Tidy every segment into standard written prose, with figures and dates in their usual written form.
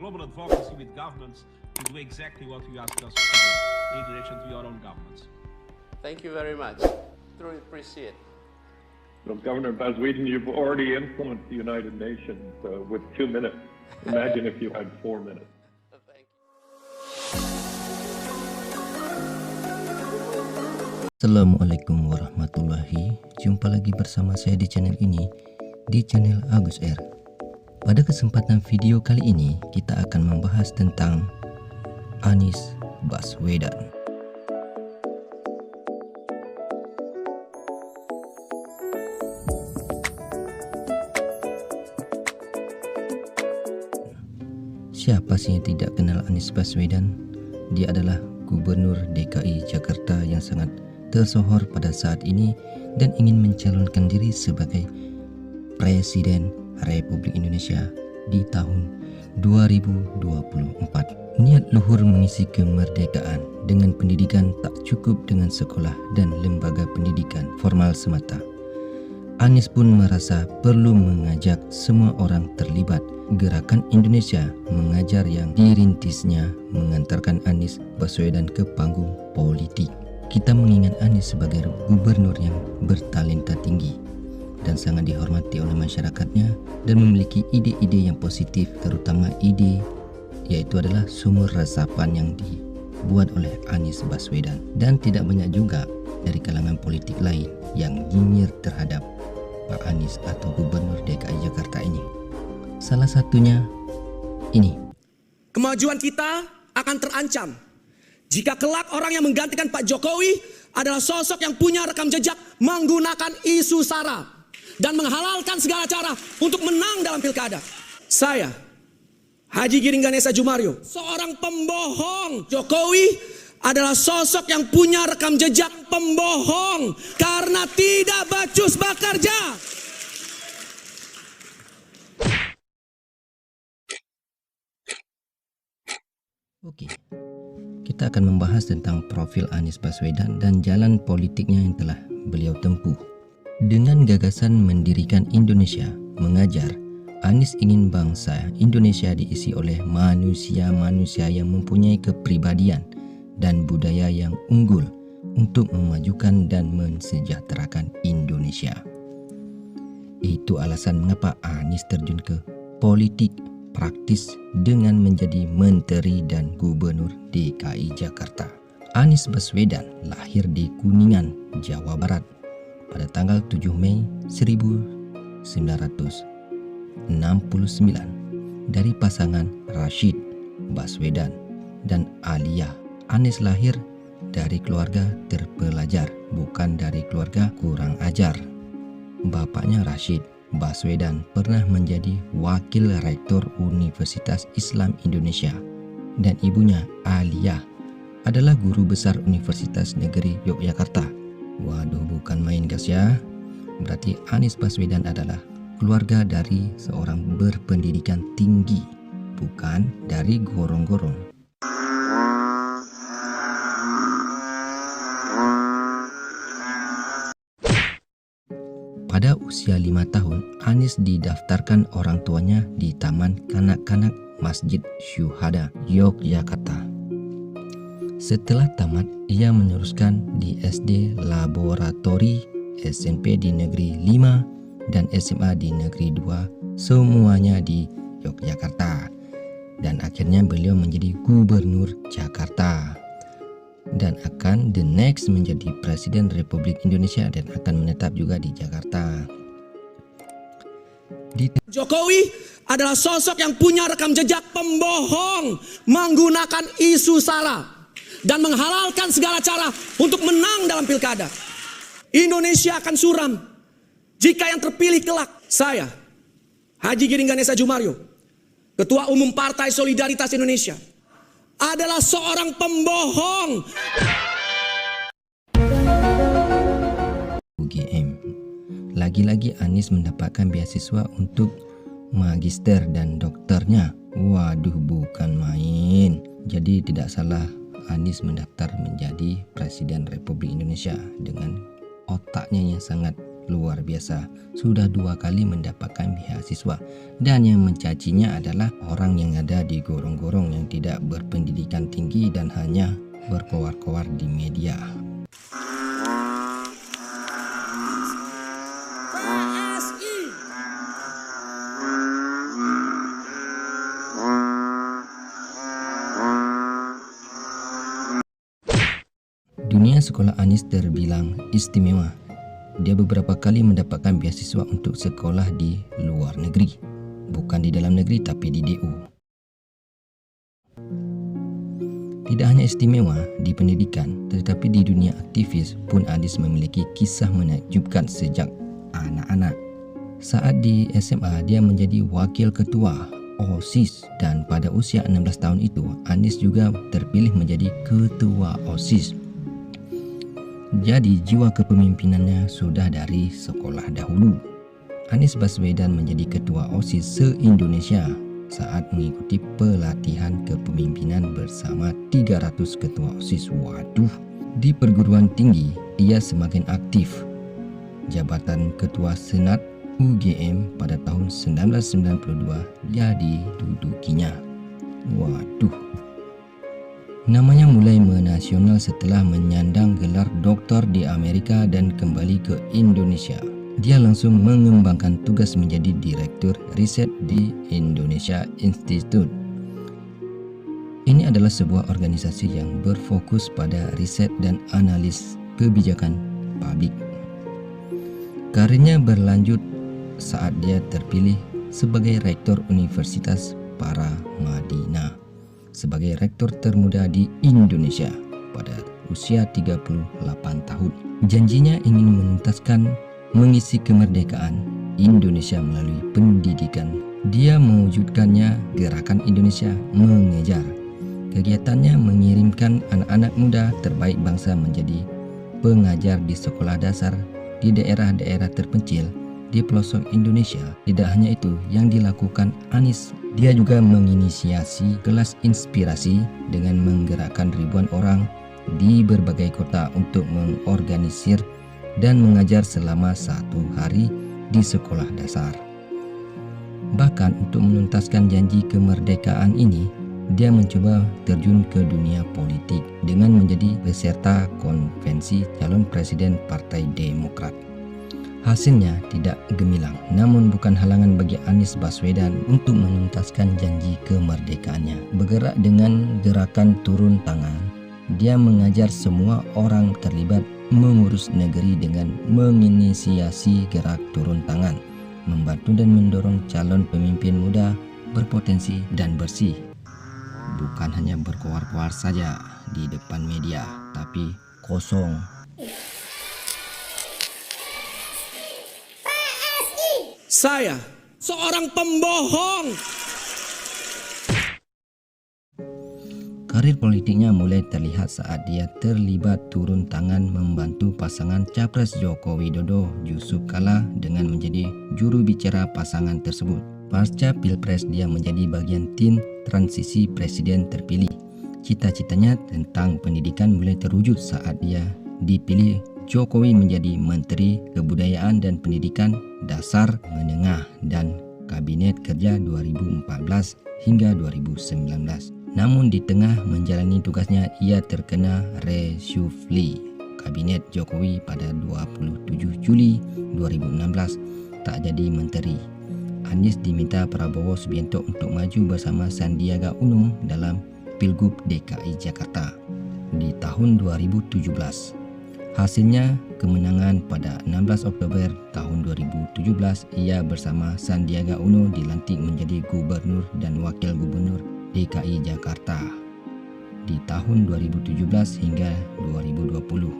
global advocacy with governments to do exactly what you ask us to do in relation to your own governments. Thank you very much. Truly appreciate. Well, Governor Baswedan, you've already influenced the United Nations with 2 minutes. Imagine if you had 4 minutes. Thank you. Assalamualaikum warahmatullahi. Jumpa lagi bersama saya di channel ini, di channel Agus R. Pada kesempatan video kali ini, kita akan membahas tentang Anies Baswedan. Siapa sih yang tidak kenal Anies Baswedan? Dia adalah Gubernur DKI Jakarta yang sangat tersohor pada saat ini dan ingin mencalonkan diri sebagai Presiden Republik Indonesia di tahun 2024. Niat luhur mengisi kemerdekaan dengan pendidikan tak cukup dengan sekolah dan lembaga pendidikan formal semata. Anies pun merasa perlu mengajak semua orang terlibat. Gerakan Indonesia Mengajar yang dirintisnya mengantarkan Anies Baswedan ke panggung politik. Kita mengingat Anies sebagai gubernur yang bertalenta tinggi dan sangat dihormati oleh masyarakatnya dan memiliki ide-ide yang positif, terutama ide yaitu adalah sumur resapan yang dibuat oleh Anies Baswedan. Dan tidak banyak juga dari kalangan politik lain yang nyinyir terhadap Pak Anies atau Gubernur DKI Jakarta ini. Salah satunya ini. Kemajuan kita akan terancam jika kelak orang yang menggantikan Pak Jokowi adalah sosok yang punya rekam jejak menggunakan isu SARA dan menghalalkan segala cara untuk menang dalam pilkada. Saya, Haji Giring Ganesa Djumario, seorang pembohong. Jokowi adalah sosok yang punya rekam jejak pembohong karena tidak becus bekerja. Oke, kita akan membahas tentang profil Anies Baswedan dan jalan politiknya yang telah beliau tempuh. Dengan gagasan mendirikan Indonesia Mengajar, Anies ingin bangsa Indonesia diisi oleh manusia-manusia yang mempunyai kepribadian dan budaya yang unggul untuk memajukan dan mensejahterakan Indonesia. Itu alasan mengapa Anies terjun ke politik praktis dengan menjadi Menteri dan Gubernur DKI Jakarta. Anies Baswedan lahir di Kuningan, Jawa Barat pada tanggal 7 Mei 1969 dari pasangan Rashid Baswedan dan Alia. Anies lahir dari keluarga terpelajar, bukan dari keluarga kurang ajar. Bapaknya Rashid Baswedan pernah menjadi wakil rektor Universitas Islam Indonesia dan ibunya Alia adalah guru besar Universitas Negeri Yogyakarta. Waduh, bukan main guys ya. Berarti Anies Baswedan adalah keluarga dari seorang berpendidikan tinggi, bukan dari gorong-gorong. Pada usia 5 tahun, Anies didaftarkan orang tuanya di Taman Kanak-kanak Masjid Syuhada, Yogyakarta. Setelah tamat, ia meneruskan di SD Laboratori, SMP di Negeri 5, dan SMA di Negeri 2, semuanya di Yogyakarta. Dan akhirnya beliau menjadi Gubernur Jakarta dan akan the next menjadi Presiden Republik Indonesia dan akan menetap juga di Jakarta. Jokowi adalah sosok yang punya rekam jejak pembohong menggunakan isu SARA dan menghalalkan segala cara untuk menang dalam pilkada. Indonesia akan suram jika yang terpilih kelak saya, Haji Giring Ganesa Djumario, Ketua Umum Partai Solidaritas Indonesia, adalah seorang pembohong. UGM. Lagi-lagi Anies mendapatkan beasiswa untuk magister dan dokternya. Waduh, bukan main. Jadi tidak salah Anies mendaftar menjadi Presiden Republik Indonesia dengan otaknya yang sangat luar biasa, sudah 2 kali mendapatkan beasiswa, dan yang mencacinya adalah orang yang ada di gorong-gorong yang tidak berpendidikan tinggi dan hanya berkoar-koar di media. Dunia sekolah Anies terbilang istimewa. Dia beberapa kali mendapatkan beasiswa untuk sekolah di luar negeri. Bukan di dalam negeri tapi di DU. Tidak hanya istimewa di pendidikan, tetapi di dunia aktivis pun Anies memiliki kisah menakjubkan sejak anak-anak. Saat di SMA, dia menjadi wakil ketua OSIS dan pada usia 16 tahun itu, Anies juga terpilih menjadi ketua OSIS. Jadi jiwa kepemimpinannya sudah dari sekolah dahulu. Anies Baswedan menjadi ketua OSIS se-Indonesia saat mengikuti pelatihan kepemimpinan bersama 300 ketua OSIS. Waduh, di perguruan tinggi ia semakin aktif. Jabatan ketua Senat UGM pada tahun 1992 dia didudukinya. Waduh. Namanya mulai menasional setelah menyandang gelar doktor di Amerika dan kembali ke Indonesia. Dia langsung mengembangkan tugas menjadi Direktur Riset di Indonesia Institute. Ini adalah sebuah organisasi yang berfokus pada riset dan analis kebijakan publik. Karirnya berlanjut saat dia terpilih sebagai Rektor Universitas Paramadina, sebagai rektor termuda di Indonesia pada usia 38 tahun. Janjinya ingin menuntaskan mengisi kemerdekaan Indonesia melalui pendidikan. Dia mewujudkannya Gerakan Indonesia Mengejar. Kegiatannya mengirimkan anak-anak muda terbaik bangsa menjadi pengajar di sekolah dasar di daerah-daerah terpencil di pelosok Indonesia. Tidak hanya itu yang dilakukan Anies, dia juga menginisiasi kelas inspirasi dengan menggerakkan ribuan orang di berbagai kota untuk mengorganisir dan mengajar selama 1 hari di sekolah dasar. Bahkan untuk menuntaskan janji kemerdekaan ini, dia mencoba terjun ke dunia politik dengan menjadi peserta konvensi calon presiden Partai Demokrat. Hasilnya tidak gemilang, namun bukan halangan bagi Anies Baswedan untuk menuntaskan janji kemerdekaannya. Bergerak dengan gerakan turun tangan, dia mengajar semua orang terlibat mengurus negeri dengan menginisiasi gerak turun tangan, membantu dan mendorong calon pemimpin muda berpotensi dan bersih. Bukan hanya berkoar-koar saja di depan media, tapi kosong. Saya seorang pembohong. Karir politiknya mulai terlihat saat dia terlibat turun tangan membantu pasangan Capres Joko Widodo Yusuf Kala dengan menjadi juru bicara pasangan tersebut. Pasca Pilpres, dia menjadi bagian tim transisi presiden terpilih. Cita-citanya tentang pendidikan mulai terwujud saat dia dipilih Jokowi menjadi Menteri Kebudayaan dan Pendidikan Dasar Menengah dan Kabinet Kerja 2014 hingga 2019. Namun di tengah menjalani tugasnya, ia terkena reshuffle Kabinet Jokowi pada 27 Juli 2016, tak jadi menteri. Anies diminta Prabowo Subianto untuk maju bersama Sandiaga Uno dalam Pilgub DKI Jakarta di tahun 2017. Hasilnya kemenangan pada 16 Oktober tahun 2017, ia bersama Sandiaga Uno dilantik menjadi gubernur dan wakil gubernur DKI Jakarta di tahun 2017 hingga 2020.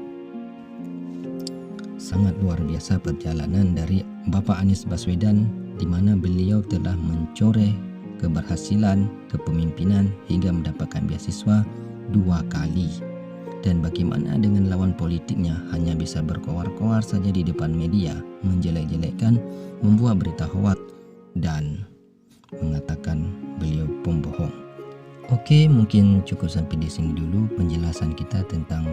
Sangat luar biasa perjalanan dari Bapak Anies Baswedan, di mana beliau telah mencoreh keberhasilan kepemimpinan hingga mendapatkan beasiswa 2 kali. Dan bagaimana dengan lawan politiknya, hanya bisa berkoar-koar saja di depan media, menjelek-jelekkan, membuat berita hoak dan mengatakan beliau pembohong. Oke, mungkin cukup sampai di sini dulu penjelasan kita tentang